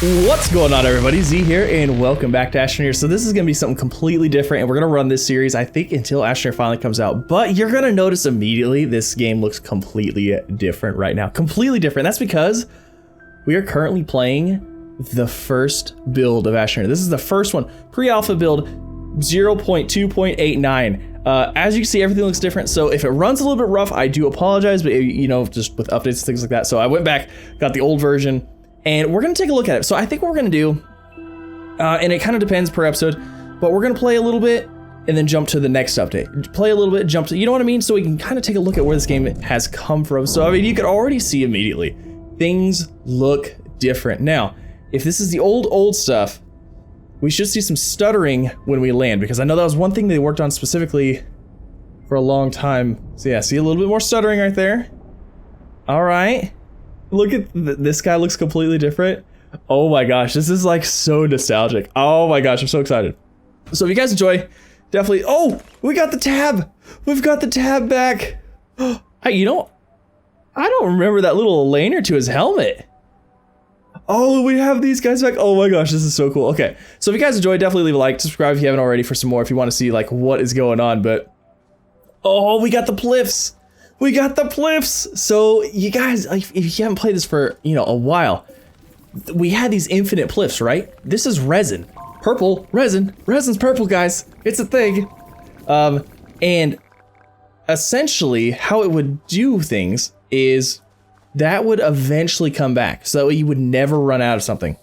What's going on, everybody? Z here, and welcome back to Astroneer. So this is going to be something completely different, and we're going to run this series, I think, until Astroneer finally comes out. But you're going to notice immediately this game looks completely different right now. Completely different. That's because we are currently playing the first build of Astroneer. This is the first one, pre-alpha build 0.2.89. As you can see, everything looks different. So if it runs a little bit rough, I do apologize, but you know, just with updates and things like that. So I went back, got the old version, and we're going to take a look at it. So I think what we're going to do, and it kind of depends per episode, but we're going to play a little bit and then jump to the next update. Play a little bit, jump to, you know what I mean? So we can kind of take a look at where this game has come from. So, I mean, you could already see immediately, things look different. Now, if this is the old stuff, we should see some stuttering when we land, because I know that was one thing they worked on specifically for a long time. So yeah, see a little bit more stuttering right there. All right. Look at this guy, looks completely different. Oh my gosh, this is like so nostalgic. Oh my gosh, I'm so excited. So if you guys enjoy, definitely, oh, we got the tab. We've got the tab back. Hey, you know, I don't remember that little laner to his helmet. Oh, we have these guys back. Oh my gosh, this is so cool. Okay, so if you guys enjoy, definitely leave a like, subscribe if you haven't already for some more if you want to see like what is going on. But oh, we got the pliffs. We got the pliffs. So you guys, if you haven't played this for, you know, a while, we had these infinite pliffs, right? This is resin, purple resin. Resin's purple, guys. It's a thing. And essentially how it would do things is that would eventually come back. So you would never run out of something.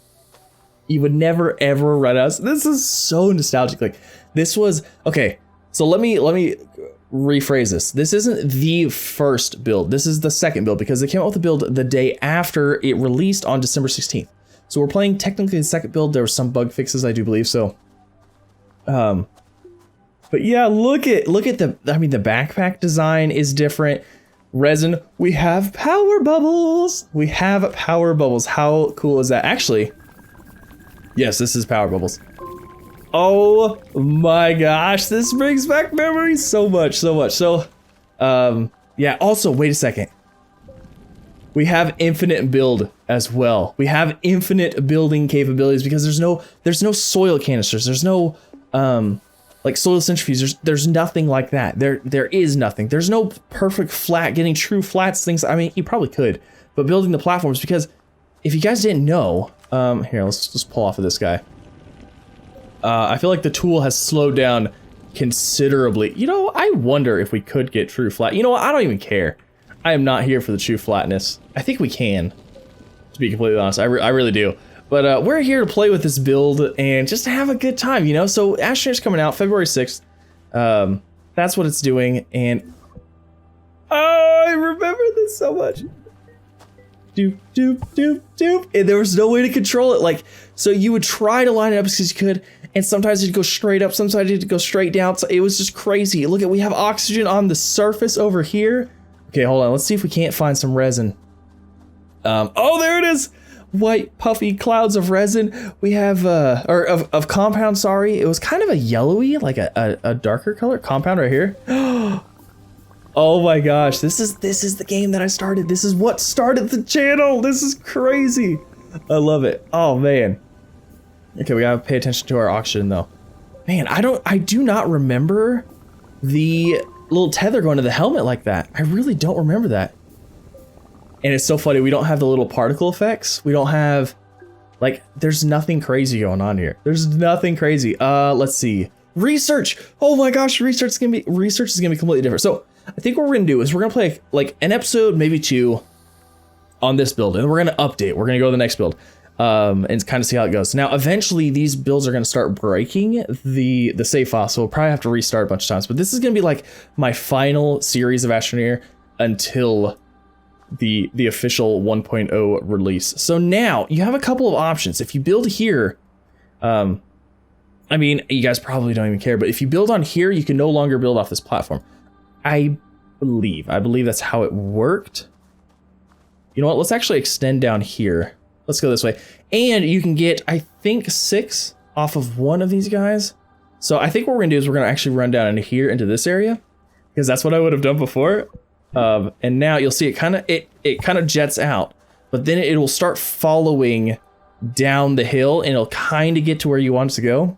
You would never ever run out. This is so nostalgic. Like this was, okay. So let me rephrase this. This isn't the first build. This is the second build, because they came out with the build the day after it released on December 16th. So we're playing technically the second build. There were some bug fixes, I do believe. So, but yeah, look at the, I mean, the backpack design is different. Resin, we have power bubbles. We have power bubbles. How cool is that? Actually, yes, this is power bubbles. Oh my gosh, this brings back memories so much. So, yeah, also, wait a second. We have infinite build as well. We have infinite building capabilities because there's no soil canisters. There's no, like soil centrifuges. There's nothing like that. There is nothing. There's no perfect flat, getting true flats things. I mean, you probably could, but building the platforms, because if you guys didn't know, here, let's just pull off of this guy. I feel like the tool has slowed down considerably. You know, I wonder if we could get true flat. You know what? I don't even care. I am not here for the true flatness. I think we can, to be completely honest. I really do. But we're here to play with this build and just to have a good time, you know? So Astroneer's coming out February 6th. That's what it's doing. And oh, I remember this so much. Doop, doop, doop, doop. And there was no way to control it. Like, so you would try to line it up as you could, and sometimes it'd go straight up, sometimes it'd go straight down. So it was just crazy. Look at, we have oxygen on the surface over here. Okay, hold on. Let's see if we can't find some resin. Oh, there it is. White puffy clouds of resin. We have, or of compound, sorry. It was kind of a yellowy, like a darker color compound right here. Oh my gosh, this is the game that I started. This is what started the channel. This is crazy. I love it. Oh man. Okay, we gotta pay attention to our oxygen though. Man, I do not remember the little tether going to the helmet like that. I really don't remember that. And it's so funny, we don't have the little particle effects. We don't have, like, there's nothing crazy going on here. There's nothing crazy. Let's see. Research. Oh my gosh, research is gonna be completely different. So I think what we're gonna do is we're gonna play like an episode, maybe two, on this build, and we're gonna update. We're gonna go to the next build, and kind of see how it goes. Now, eventually, these builds are gonna start breaking the save file, so we'll probably have to restart a bunch of times. But this is gonna be like my final series of Astroneer until the official 1.0 release. So now you have a couple of options. If you build here, I mean, you guys probably don't even care, but if you build on here, you can no longer build off this platform. I believe that's how it worked. You know what? Let's actually extend down here. Let's go this way. And you can get, I think, 6 off of one of these guys. So I think what we're gonna do is we're gonna actually run down into here, into this area, because that's what I would have done before. And now you'll see it kind of jets out, but then it will start following down the hill and it'll kind of get to where you want it to go.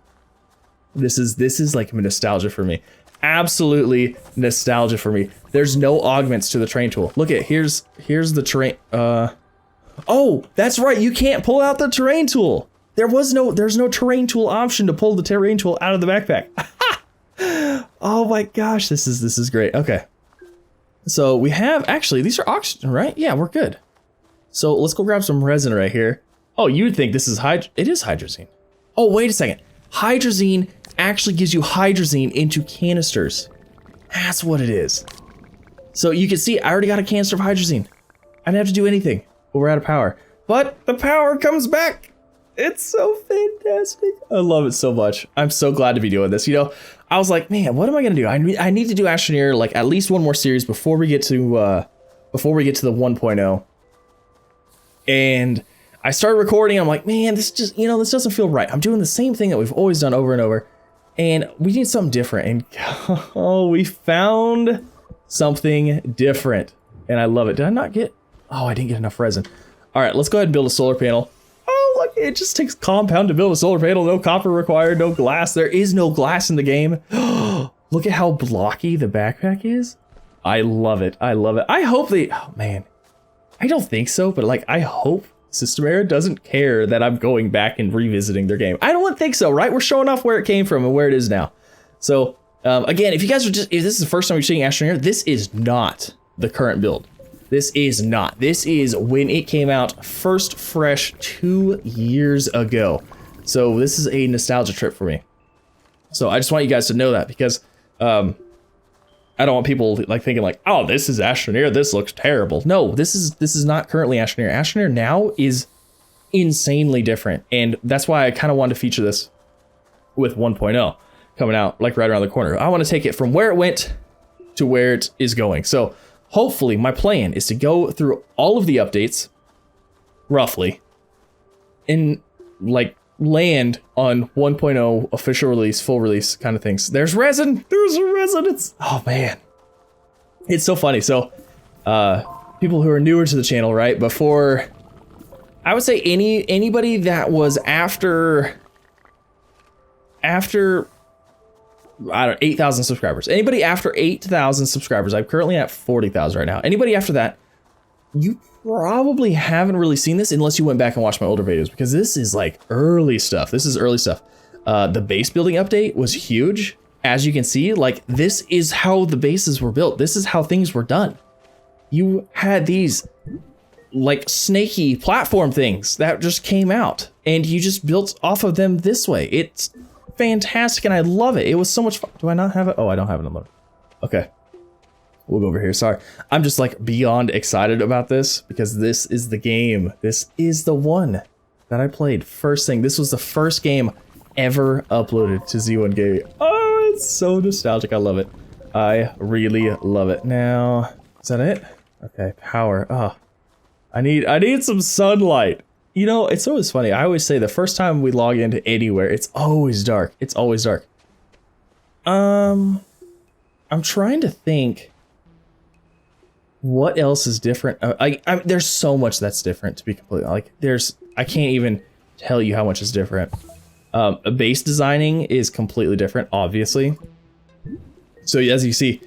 This is like nostalgia for me. Absolutely nostalgia for me. There's no augments to the terrain tool. Look at, here's the terrain. Oh, that's right. You can't pull out the terrain tool. There's no terrain tool option to pull the terrain tool out of the backpack. Oh my gosh, this is great. Okay. So we have, actually, these are oxygen, right? Yeah, we're good. So let's go grab some resin right here. Oh, you'd think this is it is hydrazine. Oh, wait a second. Hydrazine actually gives you hydrazine into canisters. That's what it is. So you can see I already got a canister of hydrazine. I didn't have to do anything, but we're out of power. But the power comes back. It's so fantastic. I love it so much. I'm so glad to be doing this. You know, I was like, man, what am I gonna do? I need to do Astroneer like at least one more series before we get to the 1.0. And I started recording. I'm like, man, this just, you know, this doesn't feel right. I'm doing the same thing that we've always done over and over. And we need something different. And oh, we found something different. And I love it. Did I not get? Oh, I didn't get enough resin. All right, let's go ahead and build a solar panel. Oh, look, it just takes compound to build a solar panel. No copper required, no glass. There is no glass in the game. Look at how blocky the backpack is. I love it. I love it. I hope they, oh man, I don't think so, but like, I hope System Era doesn't care that I'm going back and revisiting their game. I don't think so, right? We're showing off where it came from and where it is now. So again, if you guys are just, if this is the first time you're seeing Astroneer, this is not the current build. This is not. This is when it came out first fresh 2 years ago. So this is a nostalgia trip for me. So I just want you guys to know that because I don't want people like thinking like, oh, this is Astroneer, this looks terrible. No, this is not currently Astroneer. Astroneer now is insanely different. And that's why I kind of wanted to feature this with 1.0 coming out like right around the corner. I want to take it from where it went to where it is going. So hopefully my plan is to go through all of the updates roughly and like land on 1.0 official release, full release kind of things. There's resin. There's a resin. It's, oh man, it's so funny. So people who are newer to the channel, right? Before, I would say anybody that was after I don't know, 8,000 subscribers. Anybody after 8,000 subscribers, I'm currently at 40,000 right now. Anybody after that, you probably haven't really seen this unless you went back and watched my older videos because this is like early stuff. This is early stuff. The base building update was huge. As you can see, like this is how the bases were built. This is how things were done. You had these like snaky platform things that just came out and you just built off of them this way. It's fantastic and I love it. It was so much fun. Do I not have it? Oh, I don't have it unloaded. Okay. We'll go over here. Sorry. I'm just like beyond excited about this because this is the game. This is the one that I played first thing. This was the first game ever uploaded to Z1 Gaming. Oh, it's so nostalgic. I love it. I really love it. Now, is that it? Okay, power. Oh, I need some sunlight. You know, it's always funny. I always say the first time we log into anywhere, it's always dark. It's always dark. I'm trying to think what else is different. There's so much that's different to be completely like. I can't even tell you how much is different. Base designing is completely different, obviously. So as you see,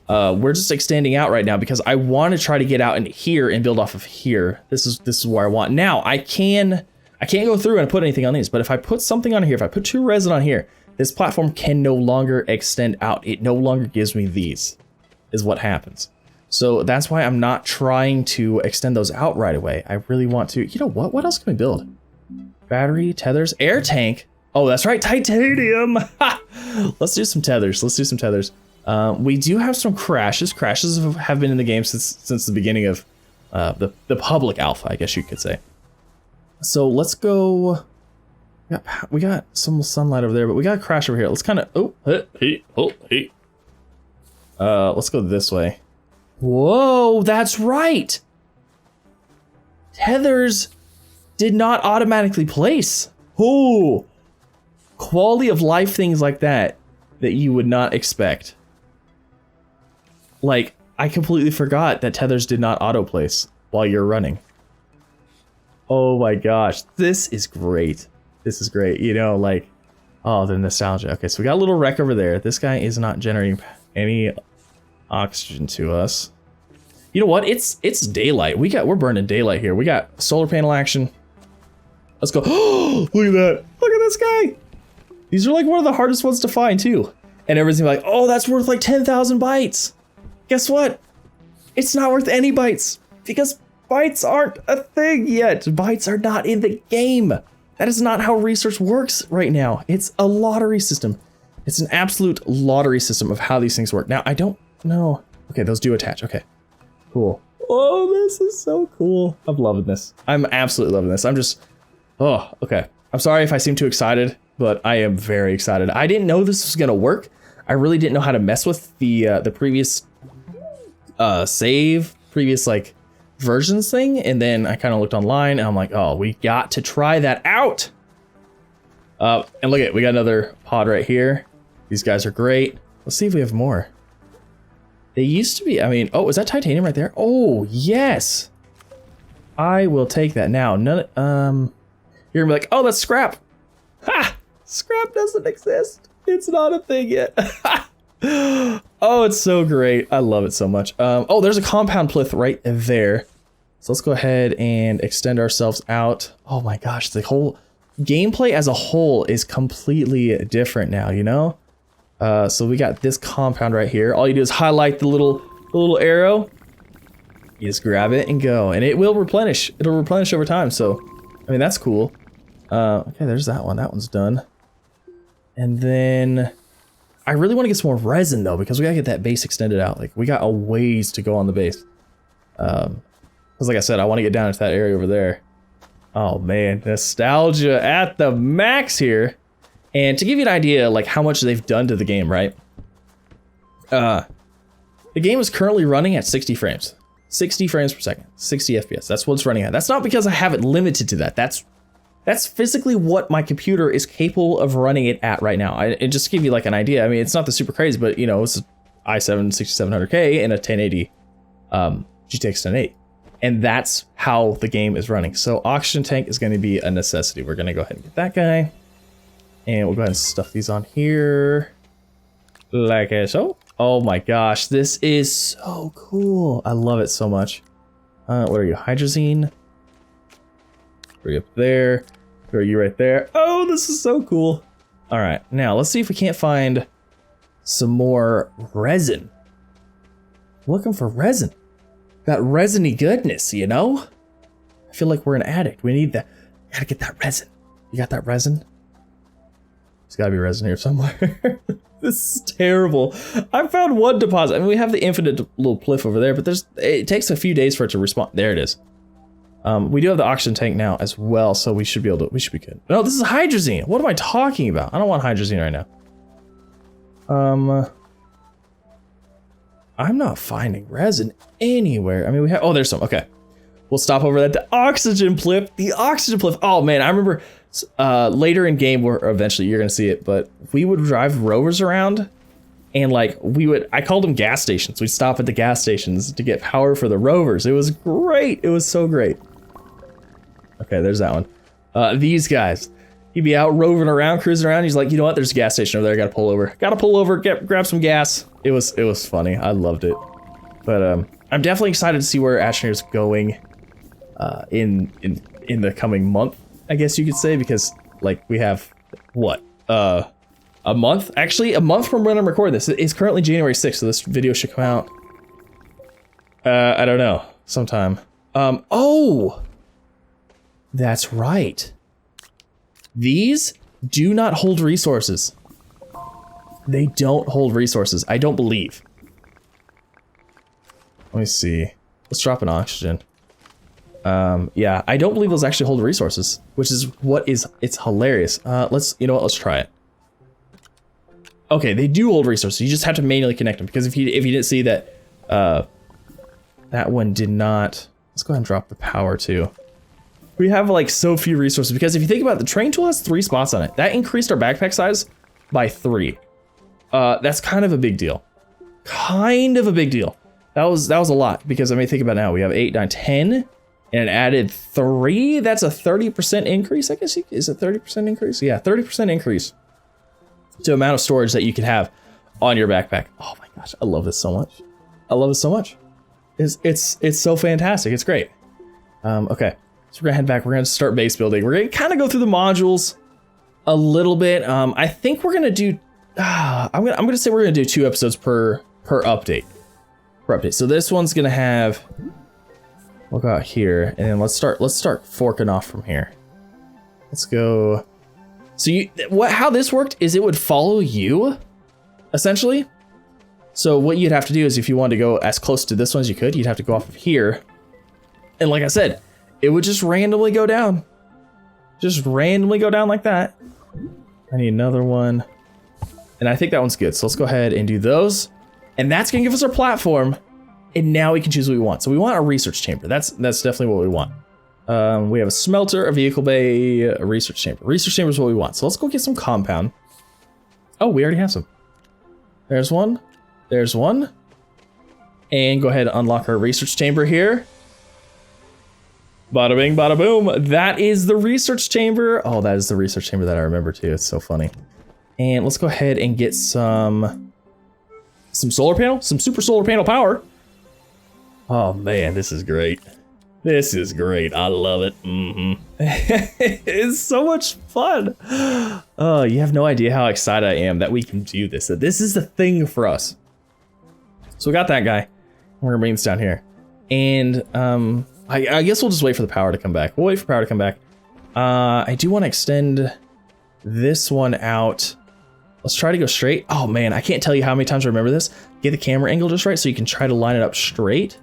we're just extending out right now because I want to try to get out in here and build off of here. This is where I want. Now I can't go through and put anything on these, but if I put something on here, if I put 2 resin on here, this platform can no longer extend out. It no longer gives me these, is what happens. So that's why I'm not trying to extend those out right away. I really want to, you know what else can we build? Battery, tethers, air tank. Oh, that's right, titanium. Let's do some tethers. Let's do some tethers. We do have some crashes. Crashes have been in the game since the beginning of the public alpha, I guess you could say. So let's go. We got some sunlight over there, but we got a crash over here. Let's kind of let's go this way. Whoa, that's right. Tethers did not automatically place. Oh, quality of life things like that you would not expect. Like, I completely forgot that tethers did not auto place while you're running. Oh my gosh, this is great. This is great. You know, like, oh, the nostalgia. Okay, so we got a little wreck over there. This guy is not generating any oxygen to us. You know what? It's daylight. We're burning daylight here. We got solar panel action. Let's go. Oh, look at that. Look at this guy. These are like one of the hardest ones to find too. And everybody's like, oh, that's worth like 10,000 bytes. Guess what? It's not worth any bytes because bytes aren't a thing yet. Bytes are not in the game. That is not how research works right now. It's a lottery system. It's an absolute lottery system of how these things work. Now, I don't know. Okay, those do attach. Okay, cool. Oh, this is so cool. I'm loving this. I'm absolutely loving this. I'm just, oh, okay. I'm sorry if I seem too excited, but I am very excited. I didn't know this was gonna work. I really didn't know how to mess with the previous previous like versions thing, and then I kind of looked online and I'm like, oh, we got to try that out. And look at, we got another pod right here. These guys are great. Let's see if we have more. They used to be, I mean, oh, is that titanium right there? Oh, yes. I will take that now. None, you're gonna be like, oh, that's scrap. Ha! Scrap doesn't exist. It's not a thing yet. Oh, it's so great. I love it so much. Oh, there's a compound plinth right there. So let's go ahead and extend ourselves out. Oh my gosh, the whole gameplay as a whole is completely different now, you know? So we got this compound right here. All you do is highlight the little arrow. You just grab it and go, and it will replenish. It'll replenish over time. So, I mean, that's cool. Okay, there's that one. That one's done. And then I really want to get some more resin though, because we gotta get that base extended out. Like, we got a ways to go on the base. Because like I said, I want to get down into that area over there. Oh man, nostalgia at the max here. And to give you an idea, like how much they've done to the game, right? The game is currently running at 60 frames. 60 frames per second, 60 FPS. That's what it's running at. That's not because I have it limited to that. That's physically what my computer is capable of running it at right now. And just to give you like an idea, I mean, it's not the super crazy, but you know, it's an i7 6700K and a 1080 GTX 1080. And that's how the game is running. So oxygen tank is going to be a necessity. We're going to go ahead and get that guy. And we'll go ahead and stuff these on here. Like so. Oh my gosh, this is so cool. I love it so much. What are you, hydrazine? Are you up there? Are you right there? Oh, this is so cool. All right, now let's see if we can't find some more resin. Looking for resin. That resiny goodness, you know? I feel like we're an addict. We need that. Gotta get that resin. You got that resin? There's gotta be resin here somewhere. This is terrible. I found one deposit. I mean, we have the infinite little pliff over there, but it takes a few days for it to respond. There it is. We do have the oxygen tank now as well, so we should be be good. No, this is hydrazine. What am I talking about? I don't want hydrazine right now. I'm not finding resin anywhere. I mean, we have, oh, there's some, okay. We'll stop over at the oxygen pliff. The oxygen pliff, oh man, I remember later in game where eventually you're gonna see it, but we would drive rovers around and like I called them gas stations. We'd stop at the gas stations to get power for the rovers. It was great. It was so great. Okay, there's that one. These guys, he'd be out roving around, cruising around. He's like, you know what? There's a gas station over there. Gotta pull over. Gotta pull over. Grab some gas. It was funny. I loved it. But I'm definitely excited to see where Astroneer's going in the coming month, I guess you could say, because like we have what a month, actually a month from when I'm recording this. It's currently January 6th, so this video should come out I don't know, sometime. Oh, that's right. These do not hold resources. They don't hold resources, I don't believe. Let me see. Let's drop an oxygen. Yeah, I don't believe those actually hold resources, which is it's hilarious. You know what, let's try it. Okay, they do hold resources. You just have to manually connect them, because if you didn't see that, that one did not. Let's go ahead and drop the power too. We have like so few resources, because if you think about it, the train tool has 3 spots on it. That increased our backpack size by 3. That's kind of a big deal. Kind of a big deal. That was a lot, because I mean, think about it now. We have 8, 9, 10. and it added 3. That's a 30% increase. I guess is a 30% increase. Yeah, 30% increase to amount of storage that you can have on your backpack. Oh my gosh, I love this so much. I love it so much. It's so fantastic. It's great. Okay, so we're gonna head back. We're gonna start base building. We're gonna kind of go through the modules a little bit. I think we're gonna do. I'm gonna say we're gonna do 2 episodes per update. So this one's gonna have. We'll go out here, and then let's start forking off from here. Let's go. So how this worked is it would follow you, essentially. So what you'd have to do is if you wanted to go as close to this one as you could, you'd have to go off of here. And like I said, it would just randomly go down. Just randomly go down like that. I need another one. And I think that one's good. So let's go ahead and do those. And that's gonna give us our platform. And now we can choose what we want. So we want a research chamber. That's definitely what we want. We have a smelter, a vehicle bay, a research chamber. Research chamber is what we want. So let's go get some compound. Oh, we already have some. There's one. There's one. And go ahead and unlock our research chamber here. Bada bing, bada boom. That is the research chamber. Oh, that is the research chamber that I remember too. It's so funny. And let's go ahead and get some solar panel, some super solar panel power. Oh man, this is great. This is great. I love it. It's so much fun. Oh, you have no idea how excited I am that we can do this. That this is the thing for us. So we got that guy. We're gonna bring this down here. And I guess we'll just wait for the power to come back. We'll wait for power to come back. I do want to extend this one out. Let's try to go straight. Oh man, I can't tell you how many times I remember this. Get the camera angle just right so you can try to line it up straight.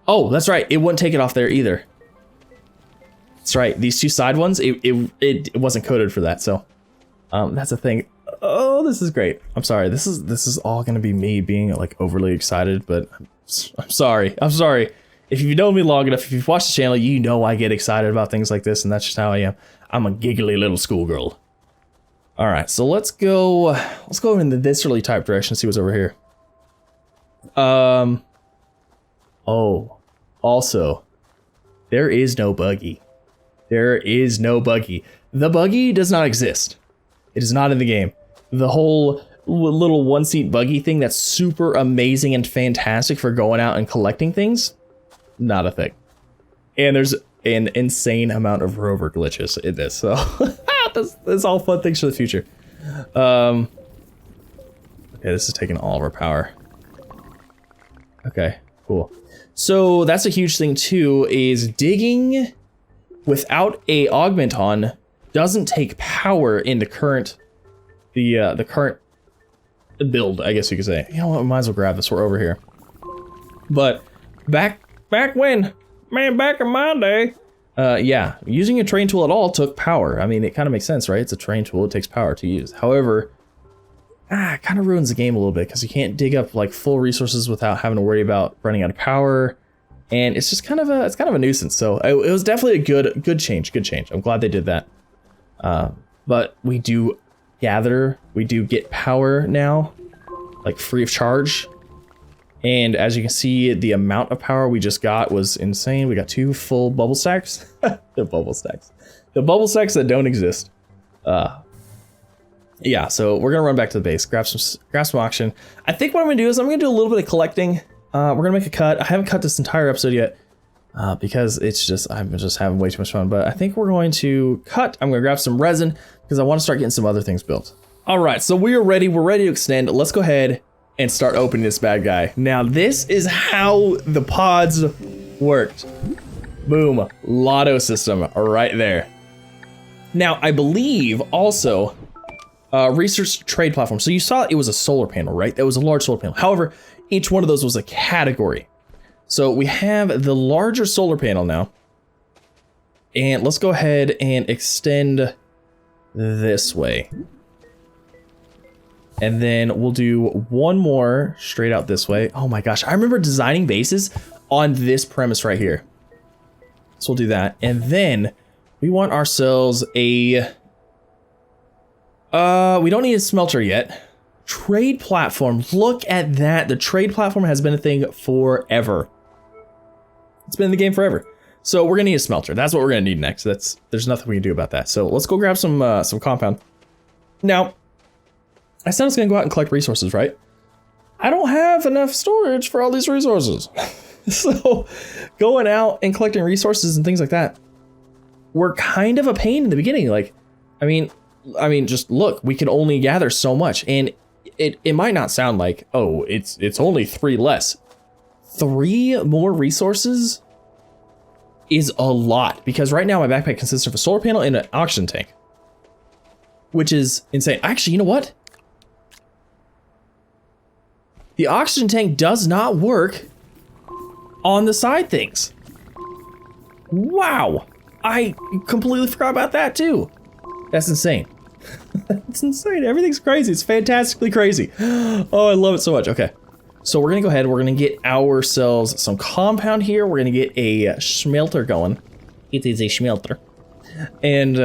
Oh, that's right. It wouldn't take it off there either. That's right. These 2 side ones, it wasn't coded for that. So that's the thing. Oh, this is great. I'm sorry. This is all going to be me being like overly excited, but I'm sorry. I'm sorry. If you've known me long enough, if you've watched the channel, you know I get excited about things like this, and that's just how I am. I'm a giggly little schoolgirl. All right, so let's go in the viscerally type direction, see what's over here. Oh, also, there is no buggy. There is no buggy. The buggy does not exist. It is not in the game. The whole little 1-seat buggy thing that's super amazing and fantastic for going out and collecting things, not a thing. And there's an insane amount of rover glitches in this, so that's all fun things for the future. Okay, this is taking all of our power. Okay, cool. So that's a huge thing too, is digging without a augment on doesn't take power in the current current build, I guess you could say. You know what, we might as well grab this, we're over here. But back when, man, back in my day, yeah, using a terrain tool at all took power. I mean, it kind of makes sense, right? It's a terrain tool, it takes power to use. However, it kind of ruins the game a little bit because you can't dig up like full resources without having to worry about running out of power. And it's just kind of a nuisance. So it was definitely a good change. I'm glad they did that. But we do get power now, like free of charge. And as you can see, the amount of power we just got was insane. We got 2 full bubble stacks. The bubble stacks that don't exist. Yeah, so we're gonna run back to the base, grab some oxygen. I think what I'm gonna do is I'm gonna do a little bit of collecting. We're gonna make a cut. I haven't cut this entire episode yet because I'm just having way too much fun. But I think we're going to cut. I'm gonna grab some resin because I want to start getting some other things built. All right, so we are ready. We're ready to extend. Let's go ahead and start opening this bad guy. Now this is how the pods worked. Boom, lotto system right there. Now I believe also research trade platform. So you saw it was a solar panel, right? That was a large solar panel. However, each one of those was a category. So we have the larger solar panel now. And let's go ahead and extend this way. And then we'll do one more straight out this way. Oh my gosh, I remember designing bases on this premise right here. So we'll do that. And then we want ourselves a... we don't need a smelter yet. Trade platform, look at that. The trade platform has been a thing forever. It's been in the game forever. So we're gonna need a smelter. That's what we're gonna need next. There's nothing we can do about that. So let's go grab some compound. Now, I said I was gonna go out and collect resources, right? I don't have enough storage for all these resources. So going out and collecting resources and things like that were kind of a pain in the beginning. Like, I mean, just look, we can only gather so much, and it might not sound like, oh, it's only 3 less. 3 more resources is a lot, because right now my backpack consists of a solar panel and an oxygen tank, which is insane. Actually, you know what? The oxygen tank does not work on the side things. Wow, I completely forgot about that too. That's insane. That's insane. Everything's crazy. It's fantastically crazy. Oh, I love it so much. Okay. So we're gonna go ahead, we're gonna get ourselves some compound here. We're gonna get a smelter going. It is a smelter. And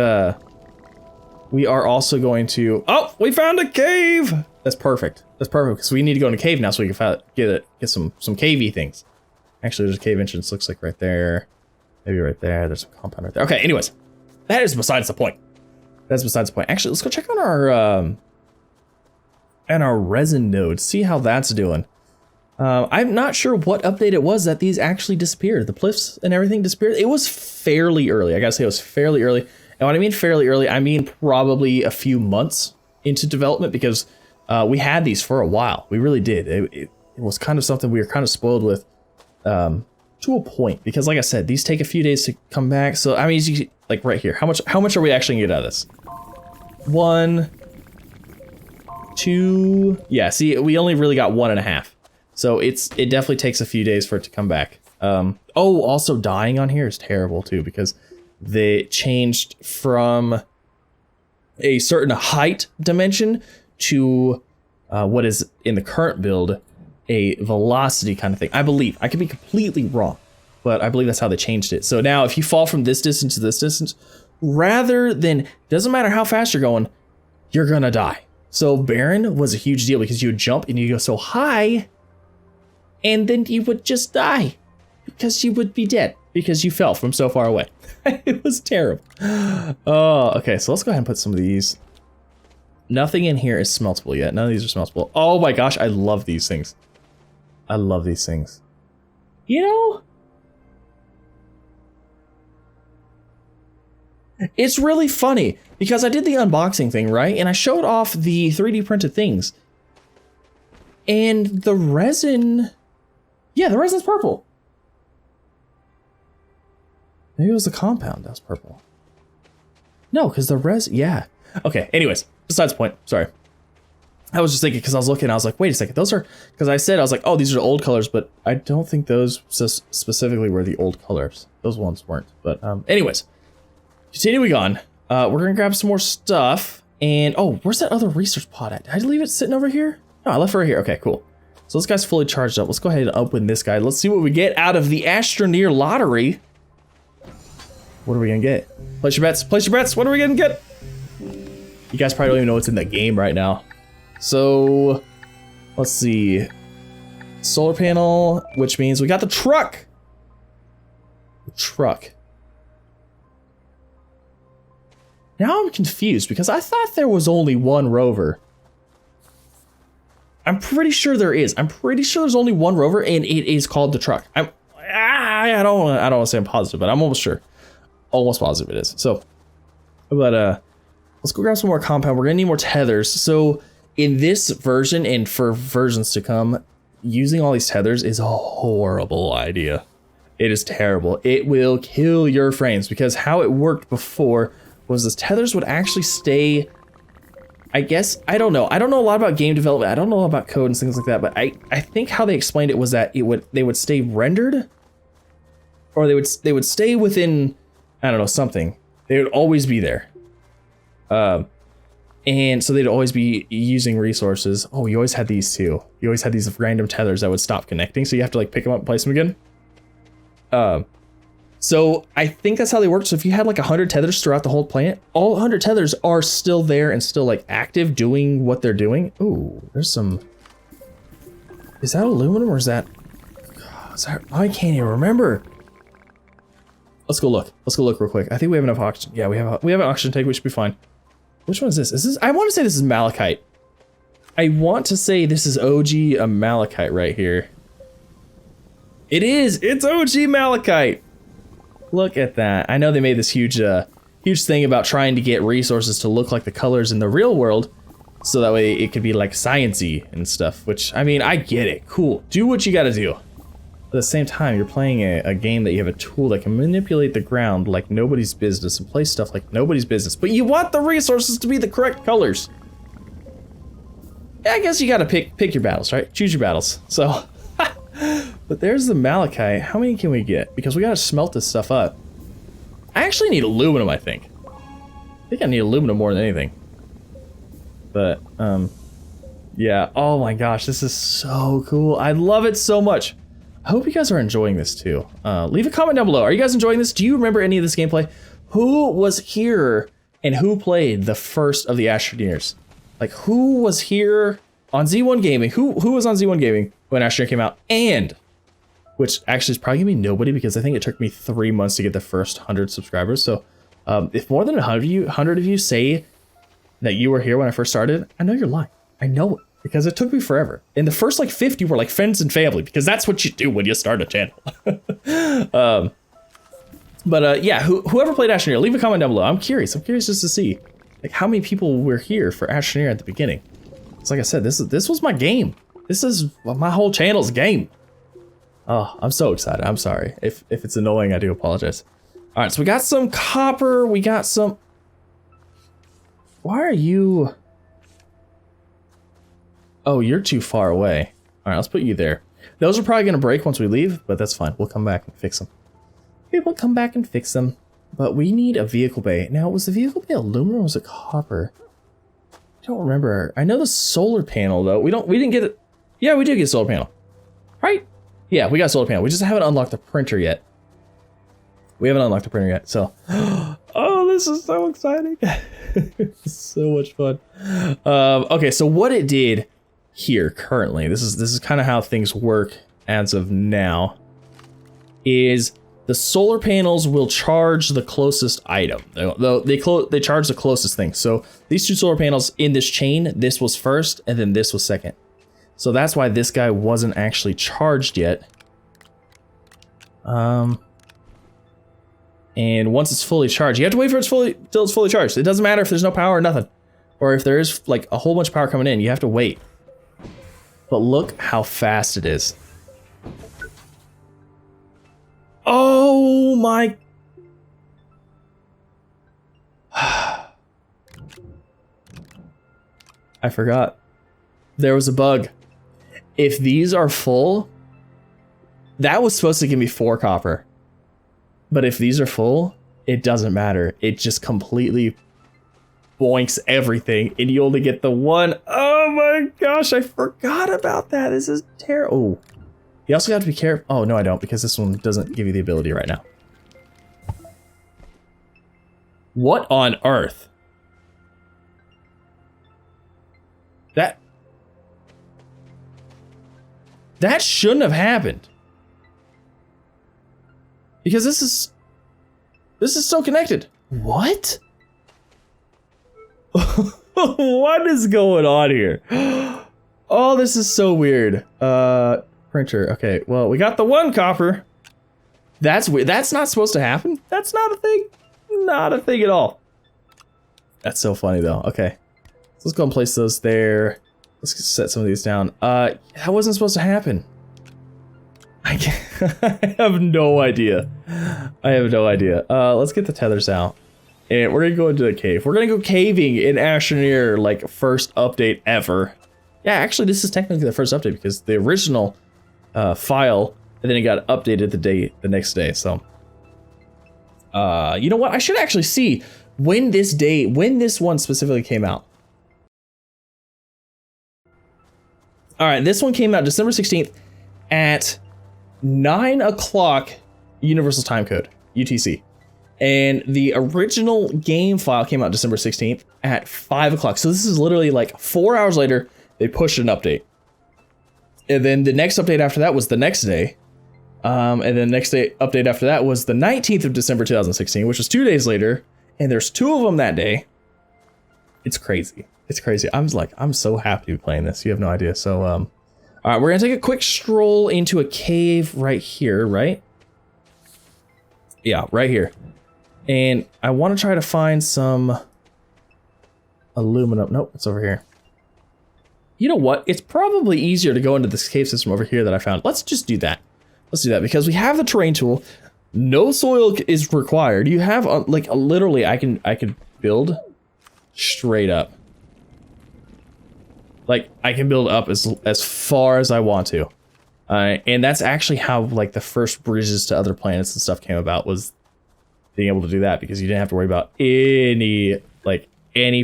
we are also going to, oh, we found a cave. That's perfect. That's perfect, because we need to go in a cave now so we can get some cavey things. Actually, there's a cave entrance, looks like right there. Maybe right there, there's some compound right there. Okay, anyways, that is besides the point. That's besides the point. Actually, let's go check on our resin node, see how that's doing. I'm not sure what update it was that these actually disappeared. The pliffs and everything disappeared. It was fairly early. I gotta say it was fairly early. And when I mean fairly early, I mean probably a few months into development, because we had these for a while. We really did. It was kind of something we were kind of spoiled with to a point, because like I said, these take a few days to come back. So I mean, you, like right here, how much are we actually gonna get out of this? 1, 2, yeah, see, we only really got 1.5. So it definitely takes a few days for it to come back. Oh, also dying on here is terrible too, because they changed from a certain height dimension to what is in the current build a velocity kind of thing. I believe. I could be completely wrong, but I believe that's how they changed it. So now if you fall from this distance to this distance, rather than, doesn't matter how fast you're going, you're gonna die. So Baron was a huge deal, because you would jump and you go so high, and then you would just die, because you would be dead, because you fell from so far away. It was terrible. Oh, okay, so let's go ahead and put some of these. Nothing in here is smeltable yet. None of these are smeltable. Oh my gosh, I love these things. I love these things. You know, it's really funny, because I did the unboxing thing, right? And I showed off the 3D printed things. And the resin, yeah, the resin's purple. Maybe it was the compound that was purple. No, because the resin, yeah. Okay, anyways, besides the point, sorry. I was just thinking, because I was looking, I was like, wait a second, those are, because I said, I was like, oh, these are the old colors, but I don't think those specifically were the old colors. Those ones weren't, but anyways. Continuing on, we're gonna grab some more stuff, and oh, where's that other research pod at? Did I leave it sitting over here? No, I left it right here. Okay, cool. So this guy's fully charged up. Let's go ahead and open this guy. Let's see what we get out of the Astroneer lottery. What are we gonna get? Place your bets. Place your bets. What are we gonna get? You guys probably don't even know what's in the game right now. So let's see. Solar panel, which means we got the truck. The truck. Now I'm confused, because I thought there was only one rover. I'm pretty sure there is. I'm pretty sure there's only one rover, and it is called the truck. I don't want to say I'm positive, but I'm almost sure. Almost positive it is. So, but let's go grab some more compound. We're gonna need more tethers. So in this version, and for versions to come, using all these tethers is a horrible idea. It is terrible. It will kill your frames, because how it worked before was the tethers would actually stay, I guess, I don't know. I don't know a lot about game development. I don't know about code and things like that, but I think how they explained it was that they would stay rendered, or they would stay within, I don't know, something. They would always be there. And so they'd always be using resources. Oh, you always had these too. You always had these random tethers that would stop connecting, so you have to like pick them up and place them again. So I think that's how they work. So if you had like 100 tethers throughout the whole planet, all 100 tethers are still there and still like active doing what they're doing. Ooh, there's some, is that aluminum or is that, I can't even remember. Let's go look. Let's go look real quick. I think we have enough oxygen. Yeah, we have an oxygen tank. We should be fine. Which one is this? Is this? I want to say this is malachite. I want to say this is OG malachite right here. It is. It's OG malachite. Look at that. I know they made this huge thing about trying to get resources to look like the colors in the real world, so that way it could be like science-y and stuff. Which, I mean, I get it. Cool. Do what you got to do. At the same time, you're playing a game that you have a tool that can manipulate the ground like nobody's business and play stuff like nobody's business. But you want the resources to be the correct colors. Yeah, I guess you gotta pick your battles, right? Choose your battles. So, but there's the malachite. How many can we get? Because we gotta smelt this stuff up. I actually need aluminum, I think. I think I need aluminum more than anything. But, yeah. Oh my gosh, this is so cool. I love it so much. I hope you guys are enjoying this too. Leave a comment down below. Are you guys enjoying this? Do you remember any of this gameplay? Who was here and who played the first of the Astroneers? Like, who was here on Z1 Gaming? Who was on Z1 Gaming when Astroneer came out? And, which actually is probably gonna be nobody, because I think it took me 3 months to get the first 100 subscribers. So if more than 100 of you say that you were here when I first started, I know you're lying. I know it. Because it took me forever. And the first like 50 were like friends and family, because that's what you do when you start a channel. Yeah, whoever played Astroneer, leave a comment down below. I'm curious just to see like how many people were here for Astroneer at the beginning. It's like I said, this was my game. This is my whole channel's game. Oh, I'm so excited. I'm sorry. If it's annoying, I do apologize. All right, so we got some copper. We got some. Why are you? Oh, you're too far away. All right, let's put you there. Those are probably gonna break once we leave, but that's fine. We'll come back and fix them. Okay, we'll come back and fix them. But we need a vehicle bay. Now, was the vehicle bay aluminum or was it copper? I don't remember. I know the solar panel though. We didn't get it. Yeah, we did get a solar panel. Right? Yeah, we got a solar panel. We just haven't unlocked the printer yet. So, oh, this is so exciting. So much fun. Okay, so what it did here currently, this is kind of how things work as of now, is the solar panels will charge the closest item. They charge the closest thing. So these two solar panels in this chain, this was first and then this was second. So that's why this guy wasn't actually charged yet. And once it's fully charged, you have to wait for till it's fully charged. It doesn't matter if there's no power or nothing, or if there is like a whole bunch of power coming in, you have to wait. But look how fast it is. Oh my. I forgot. There was a bug. If these are full, that was supposed to give me 4 copper. But if these are full, it doesn't matter. It just completely boinks everything, and you only get the 1. Oh my gosh, I forgot about that. This is terrible. Oh, you also have to be careful. Oh, no, I don't, because this one doesn't give you the ability right now. What on earth? That shouldn't have happened. Because this is so connected. What? What is going on here? Oh, this is so weird. Printer. Okay, well, we got the 1 copper. That's weird. That's not supposed to happen. That's not a thing. Not a thing at all. That's so funny though. Okay, so let's go and place those there. Let's set some of these down. That wasn't supposed to happen. I have no idea. Let's get the tethers out. And we're gonna go into the cave. We're gonna go caving in Astroneer, like first update ever. Yeah, actually this is technically the first update because the original file, and then it got updated the next day. So you know what? I should actually see when this one specifically came out. All right, this one came out December 16th at 9 o'clock Universal Time Code, UTC. And the original game file came out December 16th at 5 o'clock. So this is literally like 4 hours later, they pushed an update. And then the next update after that was the next day. And then next day update after that was the 19th of December 2016, which was 2 days later. And there's 2 of them that day. It's crazy. It's crazy. I'm so happy to be playing this. You have no idea. So, all right, we're gonna take a quick stroll into a cave right here, right? Yeah, right here. And I want to try to find some aluminum. Nope, it's over here. You know what? It's probably easier to go into this cave system over here that I found. Let's just do that. Let's do that because we have the terrain tool. No soil is required. You have like literally, I can build straight up. Like I can build up as far as I want to. And that's actually how like the first bridges to other planets and stuff came about, was being able to do that, because you didn't have to worry about any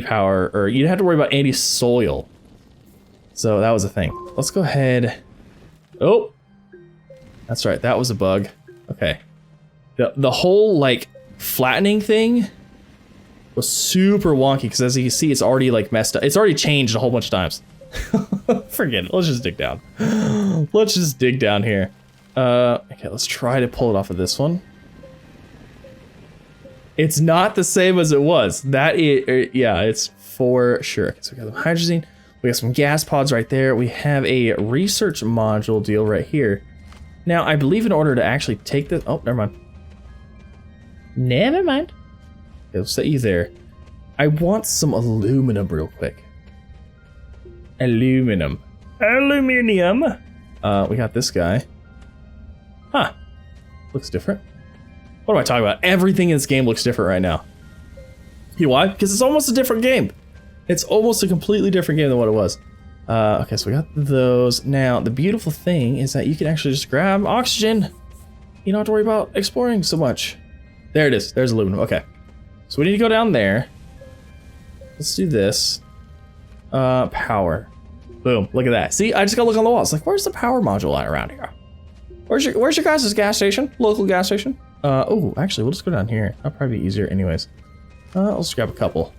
power, or you didn't have to worry about any soil. So that was a thing. Let's go ahead. Oh, that's right. That was a bug. Okay. The whole like flattening thing was super wonky, because as you can see, it's already like messed up. It's already changed a whole bunch of times. Forget it. Let's just dig down. Let's just dig down here. Okay, let's try to pull it off of this one. It's not the same as it was. That is, yeah, it's for sure. Okay, so we got the hydrazine. We got some gas pods right there. We have a research module deal right here. Now, I believe in order to actually take this... Oh, never mind. Never mind. Okay, we'll set you there. I want some aluminum real quick. Aluminum. Aluminium. We got this guy. Huh. Looks different. What am I talking about? Everything in this game looks different right now. You know why? Because it's almost a different game. It's almost a completely different game than what it was. Okay, so we got those. Now, the beautiful thing is that you can actually just grab oxygen. You don't have to worry about exploring so much. There it is. There's aluminum. Okay. So we need to go down there. Let's do this. Power. Boom. Look at that. See, I just gotta look on the wall. It's like, where's the power module at around here? Where's your guys' gas station? Local gas station? Oh, actually, we'll just go down here. That'll probably be easier anyways. Let's grab a couple.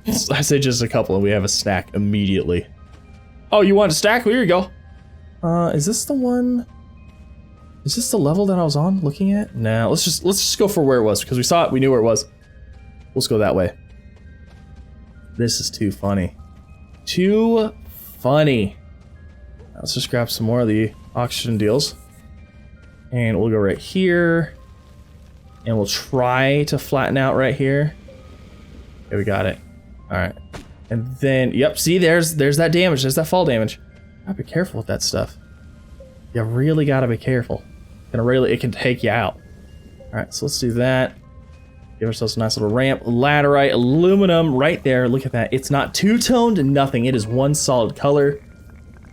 I say just a couple and we have a stack immediately. Oh, you want a stack? Well, here you go. Is this the one? Is this the level that I was on looking at? Nah, let's just go for where it was, because we saw it, we knew where it was. Let's go that way. This is too funny. Too funny. Let's just grab some more of the oxygen deals. And we'll go right here. And we'll try to flatten out right here. Okay, we got it. Alright. And then, yep, see, there's that damage. There's that fall damage. Gotta be careful with that stuff. You really gotta be careful. It can take you out. Alright, so let's do that. Give ourselves a nice little ramp. Laterite, aluminum, right there. Look at that. It's not two-toned, nothing. It is one solid color.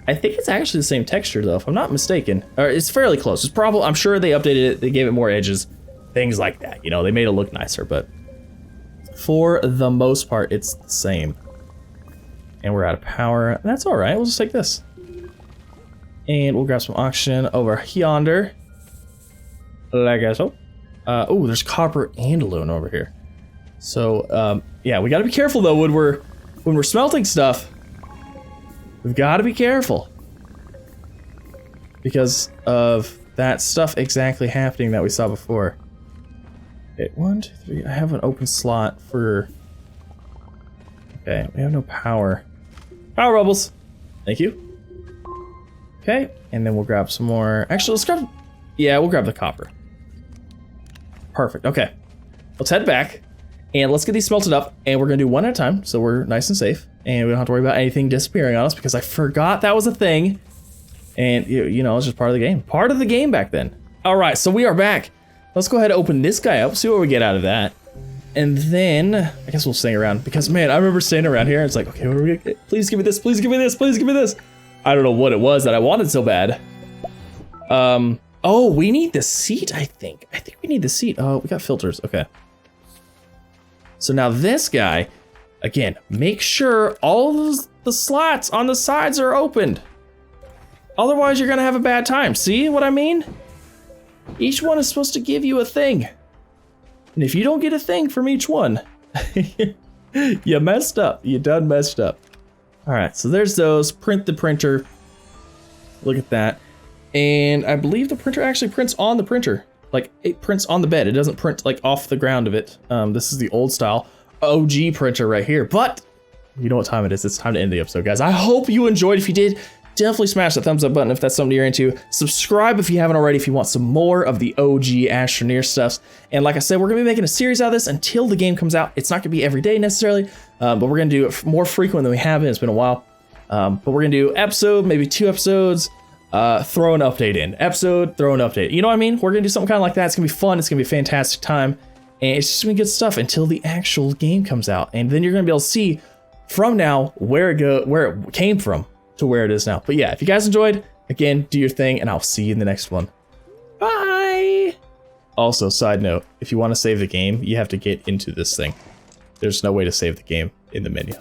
I think it's actually the same texture, though, if I'm not mistaken. Or it's fairly close. It's probably, I'm sure they updated it. They gave it more edges. Things like that. You know, they made it look nicer, but for the most part, it's the same. And we're out of power. That's all right. We'll just take this. And we'll grab some oxygen over yonder. Like so. Oh, there's copper and aluminum over here. So, yeah, we gotta be careful though when we're smelting stuff. We've gotta be careful. Because of that stuff exactly happening that we saw before. Okay, 1, 2, 3. I have an open slot for... Okay, we have no power. Power bubbles! Thank you. Okay, and then we'll grab some more. Actually, let's grab... Yeah, we'll grab the copper. Perfect, okay. Let's head back, and let's get these smelted up, and we're gonna do one at a time, so we're nice and safe, and we don't have to worry about anything disappearing on us, because I forgot that was a thing, and, you know, it's just part of the game. Part of the game back then. All right, so we are back. Let's go ahead and open this guy up, see what we get out of that. And then, I guess we'll stay around, because, man, I remember standing around here, it's like, okay, what are we gonna get? Please give me this, please give me this, please give me this. I don't know what it was that I wanted so bad. Oh, we need the seat, I think. I think we need the seat. Oh, we got filters, okay. So now this guy, again, make sure all the slots on the sides are opened. Otherwise, you're gonna have a bad time. See what I mean? Each one is supposed to give you a thing. And if you don't get a thing from each one, you messed up. You done messed up. All right, so there's those. Print the printer. Look at that. And I believe the printer actually prints on the printer. Like, it prints on the bed. It doesn't print like off the ground of it. This is the old style OG printer right here. But you know what time it is. It's time to end the episode, guys. I hope you enjoyed. If you did, definitely smash that thumbs up button if that's something you're into. Subscribe if you haven't already, if you want some more of the OG Astroneer stuff. And like I said, we're gonna be making a series out of this until the game comes out. It's not gonna be every day necessarily, but we're gonna do it more frequent than we have been. It's been a while. But we're gonna do episode, maybe 2 episodes, throw an update in. Episode, throw an update. You know what I mean? We're gonna do something kind of like that. It's gonna be fun. It's gonna be a fantastic time. And it's just gonna be good stuff until the actual game comes out. And then you're gonna be able to see from now where it came from to where it is now. But yeah, if you guys enjoyed, again, do your thing, and I'll see you in the next one. Bye! Also, side note, if you want to save the game, you have to get into this thing. There's no way to save the game in the menu.